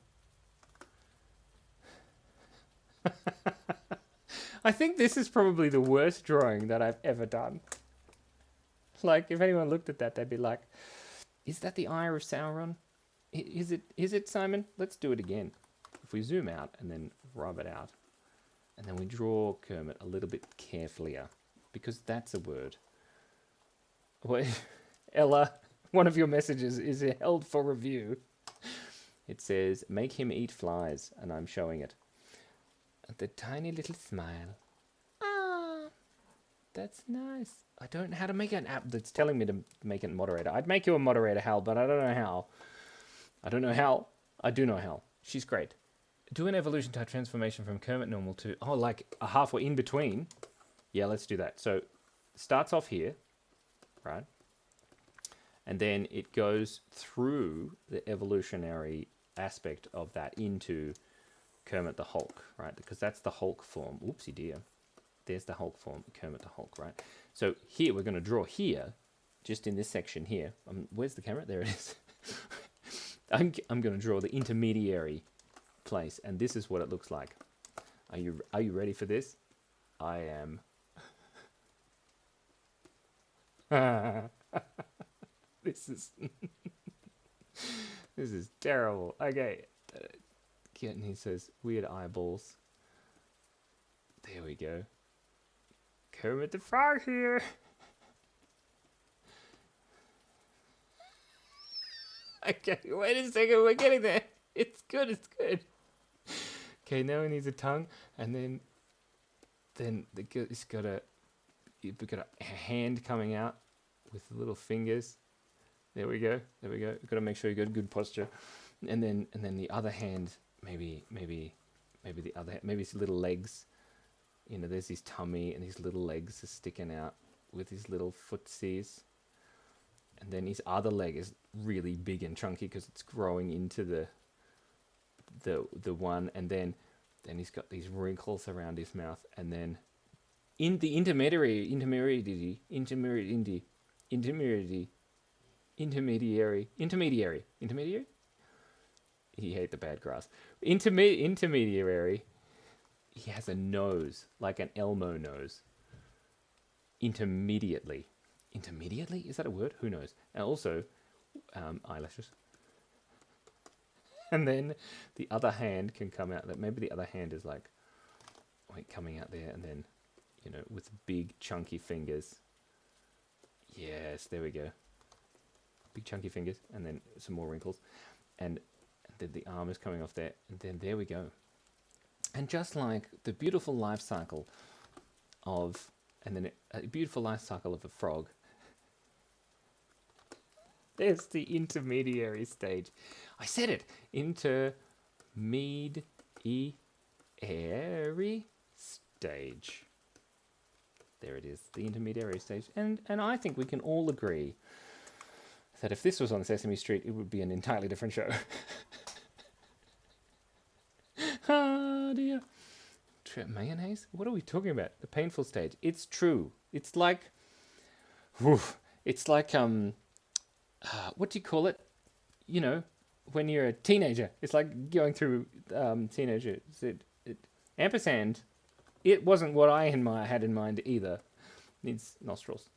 I think this is probably the worst drawing that I've ever done. Like, if anyone looked at that, they'd be like, is that the eye of Sauron? Is it, Simon? Let's do it again. If we zoom out and then rub it out, and then we draw Kermit a little bit carefullier, because that's a word. Wait, Ella, one of your messages is held for review. It says, make him eat flies, and I'm showing it. The tiny little smile. Ah, that's nice. I don't know how to make an app that's telling me to make it moderator. I'd make you a moderator, Hal, but I don't know how. I don't know how. I do know how. She's great. Do an evolution type transformation from Kermit normal to... Oh, like a halfway in between. Yeah, let's do that. So, starts off here, right? And then it goes through the evolutionary aspect of that into Kermit the Hulk, right? Because that's the Hulk form. Oopsie dear. There's the Hulk form, Kermit the Hulk, right? So here, we're going to draw here, just in this section here. Where's the camera? There it is. I'm going to draw the intermediary place, and this is what it looks like. Are you ready for this? I am. This is terrible. Okay. And he says weird eyeballs. There we go. Kermit the Frog here. Okay, wait a second, we're getting there. It's good, it's good. Okay, now he needs a tongue, and then he's got a hand coming out with the little fingers. There we go. There we go. You've got to make sure you got good posture, and then the other hand, maybe the other hand, maybe his little legs. You know, there's his tummy and his little legs are sticking out with his little footsies. And then his other leg is really big and chunky because it's growing into the one, and then he's got these wrinkles around his mouth, and then in the intermediary, he ate the bad grass. Intermediary, he has a nose like an Elmo nose. Intermediately, is that a word? Who knows? And also, eyelashes. And then the other hand can come out. That maybe the other hand is like, wait, coming out there, and then, you know, with big chunky fingers. Yes, there we go. Big chunky fingers, and then some more wrinkles, and then the arm is coming off there, and then there we go. And just like the beautiful life cycle of, and then a beautiful life cycle of a frog, there's the intermediary stage. I said it. Intermediary stage. There it is, the intermediary stage. And I think we can all agree that if this was on Sesame Street, it would be an entirely different show. Oh dear. Mayonnaise? What are we talking about? The painful stage. It's true. It's like, it's like, what do you call it? You know, when you're a teenager. It's like going through teenager. Ampersand. It wasn't what I had in mind either. Needs nostrils.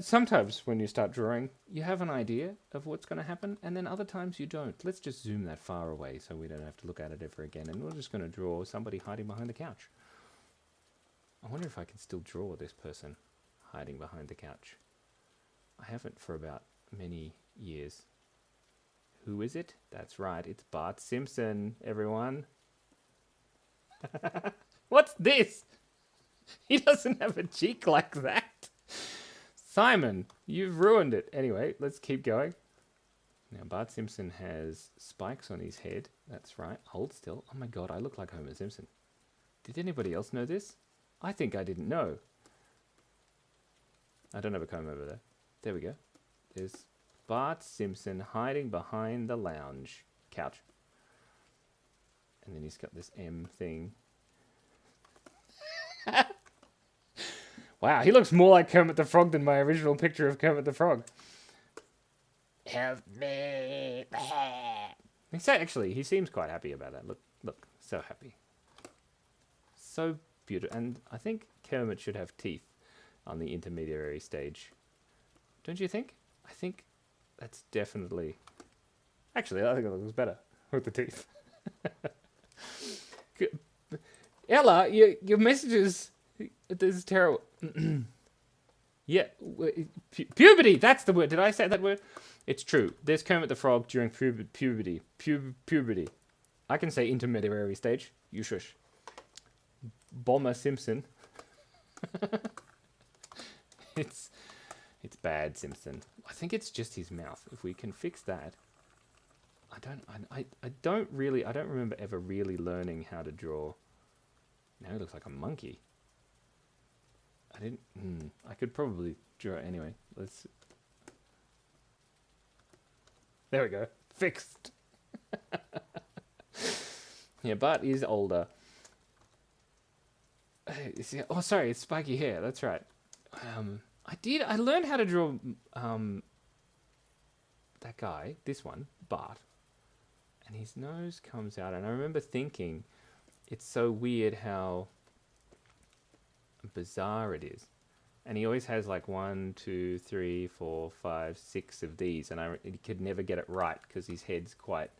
Sometimes when you start drawing, you have an idea of what's going to happen, and then other times you don't. Let's just zoom that far away so we don't have to look at it ever again. And we're just going to draw somebody hiding behind the couch. I wonder if I can still draw this person hiding behind the couch. I haven't for about many years. Who is it? That's right, it's Bart Simpson, everyone. What's this? He doesn't have a cheek like that. Simon, you've ruined it. Anyway, let's keep going. Now, Bart Simpson has spikes on his head. That's right. Hold still. Oh my god, I look like Homer Simpson. Did anybody else know this? I think I didn't know. I don't have a comb over there. There we go. There's Bart Simpson hiding behind the lounge couch. And then he's got this M thing. Wow, he looks more like Kermit the Frog than my original picture of Kermit the Frog. Help me. Actually, he seems quite happy about that. Look, so happy. So beautiful. And I think Kermit should have teeth on the intermediary stage. Don't you think? I think that's definitely... Actually, I think it looks better with the teeth. Ella, your messages... This is terrible. Yeah, puberty, that's the word. Did I say that word? It's true. There's Kermit the Frog during puberty. Puberty. I can say intermediary stage. You shush. Bomber Simpson. It's bad, Simpson. I think it's just his mouth. If we can fix that. I don't remember ever really learning how to draw. Now he looks like a monkey. I could probably draw it anyway. Let's... There we go. Fixed. Yeah, Bart is older. Oh, sorry, it's spiky hair. That's right. I learned how to draw that guy, this one, Bart. And his nose comes out. And I remember thinking, it's so weird how bizarre it is. And he always has like 1, 2, 3, 4, 5, 6 of these, and he could never get it right because his head's quite,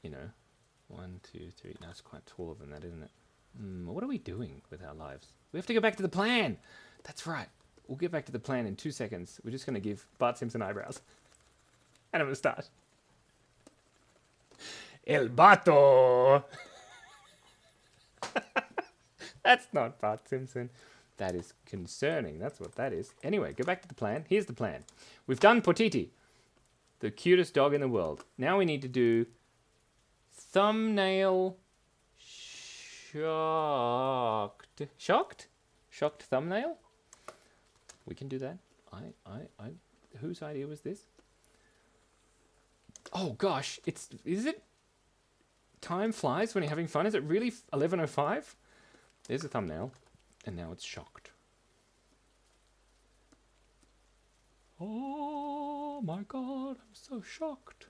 you know, 1, 2, 3. No, it's quite taller than that, isn't it? What are we doing with our lives? We have to go back to the plan. That's right. We'll get back to the plan in 2 seconds. We're just going to give Bart Simpson eyebrows and a moustache. El Bato. That's not Bart Simpson. That is concerning. That's what that is. Anyway, go back to the plan. Here's the plan. We've done Potiti, the cutest dog in the world. Now we need to do thumbnail shocked. Shocked thumbnail? We can do that. Whose idea was this? Oh gosh, is it? Time flies when you're having fun. Is it really 11:05? There's a thumbnail, and now it's shocked. Oh my god, I'm so shocked.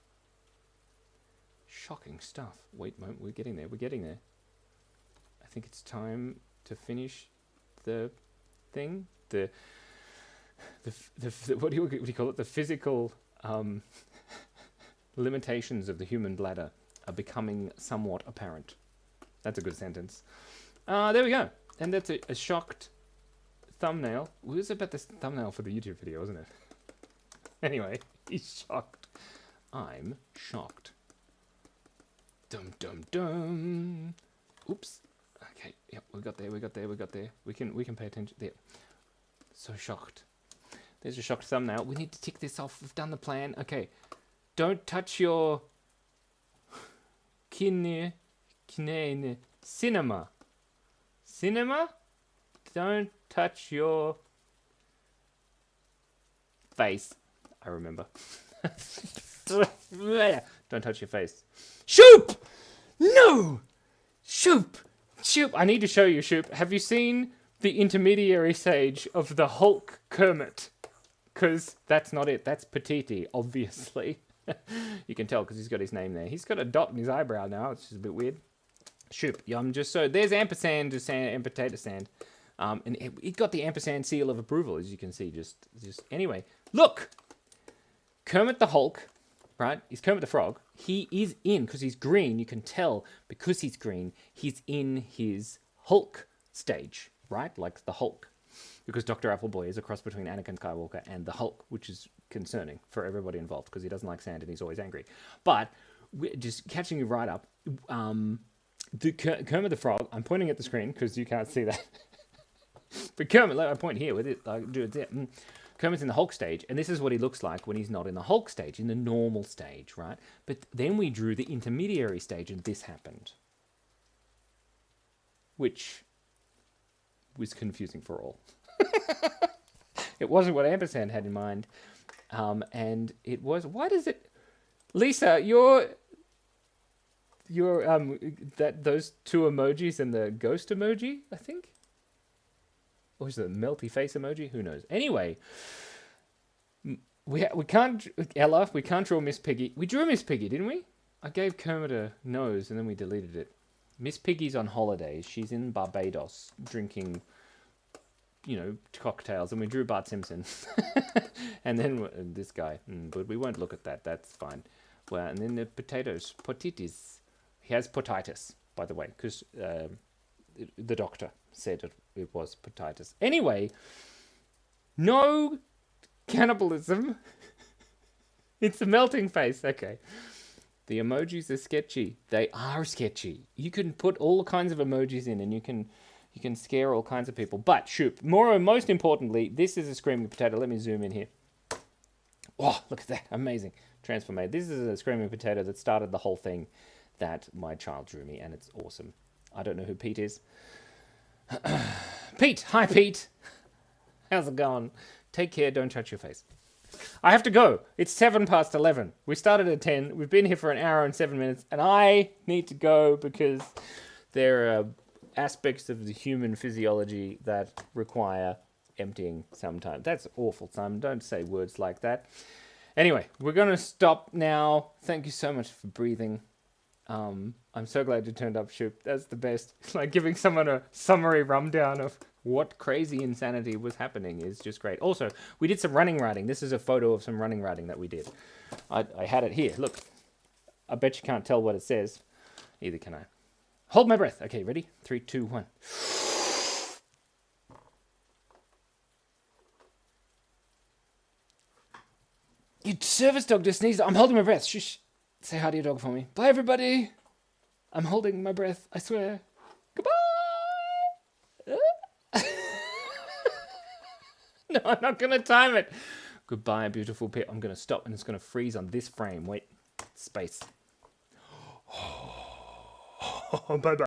Shocking stuff. Wait a moment, we're getting there. We're getting there. I think it's time to finish the thing. The what do you call it? The physical limitations of the human bladder are becoming somewhat apparent. That's a good sentence. There we go. And that's a shocked thumbnail. It was about this thumbnail for the YouTube video, wasn't it? Anyway, he's shocked. I'm shocked. Dum dum dum. Oops. Okay. Yep. We got there. We can pay attention. There. So shocked. There's a shocked thumbnail. We need to tick this off. We've done the plan. Okay. Don't touch your cinema. Cinema? Don't touch your face. I remember. Don't touch your face. Shoop! No! Shoop! Shoop! I need to show you, Shoop. Have you seen the intermediary stage of the Hulk Kermit? Because that's not it. That's Petite, obviously. You can tell because he's got his name there. He's got a dot in his eyebrow now. It's just a bit weird. Shoop. Yeah, I'm just so... There's ampersand and potato sand. And it got the ampersand seal of approval, as you can see. Just anyway. Look! Kermit the Hulk, right? He's Kermit the Frog. He is in, because he's green, you can tell, because he's green, he's in his Hulk stage, right? Like the Hulk. Because Dr. Appleboy is a cross between Anakin Skywalker and the Hulk, which is concerning for everybody involved, because he doesn't like sand and he's always angry. But, just catching you right up, Kermit the Frog, I'm pointing at the screen, because you can't see that. But Kermit, like I point here with it, like, do it there. Kermit's in the Hulk stage, and this is what he looks like when he's not in the Hulk stage, in the normal stage, right? But then we drew the intermediary stage, and this happened. Which was confusing for all. It wasn't what Ampersand had in mind. And it was... Why does it... Lisa, those two emojis and the ghost emoji, I think? Or is it a melty face emoji? Who knows? Anyway, we can't... Ella, we can't draw Miss Piggy. We drew Miss Piggy, didn't we? I gave Kermit a nose and then we deleted it. Miss Piggy's on holidays. She's in Barbados drinking, cocktails. And we drew Bart Simpson. And then this guy. But we won't look at that. That's fine. Well, and then the potatoes. Potitis. He has potitis, by the way, because the doctor said it was potitis. Anyway, no cannibalism. It's a melting face. Okay. The emojis are sketchy. They are sketchy. You can put all kinds of emojis in and you can scare all kinds of people. But, shoot, most importantly, this is a screaming potato. Let me zoom in here. Oh, look at that. Amazing. Transformate. This is a screaming potato that started the whole thing that my child drew me, and it's awesome. I don't know who Pete is. Pete! Hi, Pete! How's it going? Take care. Don't touch your face. I have to go. It's 11:07. We started at 10. We've been here for an hour and 7 minutes, and I need to go because there are aspects of the human physiology that require emptying sometimes. That's awful, Simon. Don't say words like that. Anyway, we're going to stop now. Thank you so much for breathing. I'm so glad you turned up, Shoop. That's the best. It's like giving someone a summary rundown of what crazy insanity was happening is just great. Also, we did some running riding. This is a photo of some running riding that we did. I had it here. Look. I bet you can't tell what it says. Either can I. Hold my breath. Okay, ready? 3, 2, 1. Your service dog just sneezed. I'm holding my breath. Shush. Say hi to your dog for me. Bye, everybody. I'm holding my breath. I swear. Goodbye. No, I'm not going to time it. Goodbye, beautiful pet. I'm going to stop and it's going to freeze on this frame. Wait. Space. Bye-bye.